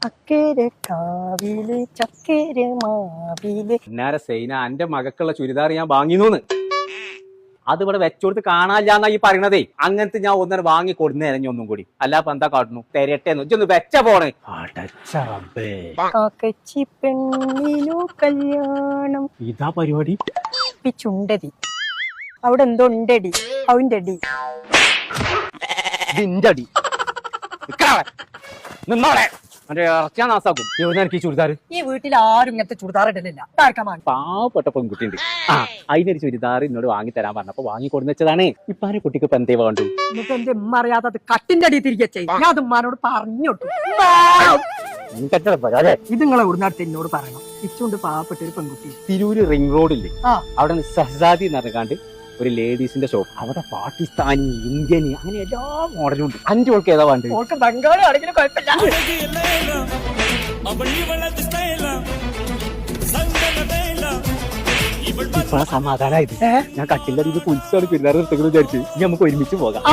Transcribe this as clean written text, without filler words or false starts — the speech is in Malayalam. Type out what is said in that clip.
അക്കേരെ കാവില് ചക്കേരെ മാവില്. പിന്നാരെ സൈന എന്റെ മകക്കുള്ള ചുരിദാർ ഞാൻ വാങ്ങിന്നൂന്ന്. അത് ഇവിടെ വെച്ചോടുത്ത് കാണാനില്ലാന്നാ ഈ പറയണതേ. അങ്ങനത്തെ ഞാൻ ഒന്നര വാങ്ങി കൊടുന്നേ ഒന്നും കൂടി. അല്ലാപ്പ എന്താ കാട്ടുന്നു? തെരട്ടെന്ന് ഇജ്ജൊന്ന് വെച്ച പോണേ. കാക്കച്ചി പെണ്ണിനു കല്യാണം. ഇതാ പരിപാടി. ചുണ്ടതി അവിടെ എന്തോ ഉണ്ടടി. അവന്റെ അടി ഇതിന്റെ അടി നിന്നോളെ ഇറച്ചാ നാസാക്കും. എവിടെ എനിക്ക് ചുരിദാർ? ഈ വീട്ടിൽ ആരും ഇങ്ങനത്തെ ചുരിദാർ ഇടലില്ല. പാവപ്പെട്ട പെൺകുട്ടിയുണ്ട്. അതിനൊരു ചുരിദാർ എന്നോട് വാങ്ങി തരാൻ പറഞ്ഞപ്പോ വാങ്ങി കൊടുന്ന് വെച്ചതാണ്. ഇപ്പാരെ കുട്ടിക്ക് ഇപ്പൊ എന്തേ വേണ്ടു? എന്നിട്ട് എന്റെ ഉമ്മ അറിയാതെ കട്ടിന്റെ അടി തിരികെ ചെയ്യും. ഞാൻ അത് ഉമ്മാനോട് പറഞ്ഞോട്ടു. ഇത് നിങ്ങളെ ഉടനടുത്ത് എന്നോട് പറയണം. ഇച്ചുണ്ട് പാവപ്പെട്ട ഒരു പെൺകുട്ടി. തിരൂര് റിംഗ് റോഡില്ലേ, അവിടെ സഹസാദി നടക്കാണ്ട് ഒരു ലേഡീസിന്റെ ഷോപ്പ്. അവിടെ പാകിസ്ഥാനി, ഇന്ത്യൻ, അങ്ങനെ എല്ലാ മോഡലും ഉണ്ട്. 5 ഓൾക്ക് ഏതാ വേണ്ടത്? ഓൾക്ക് ബംഗാളി ആണെങ്കിലും കുഴപ്പമില്ല. ഇപ്പൊ സമാധാനായത്. ഞാൻ കട്ടിന്റെ അടിയിൽ പുലിസാണ് പിള്ളേർ നിർത്തുന്നത് വിചാരിച്ചു. ഇനി നമുക്ക് ഒരുമിച്ച് പോകാം.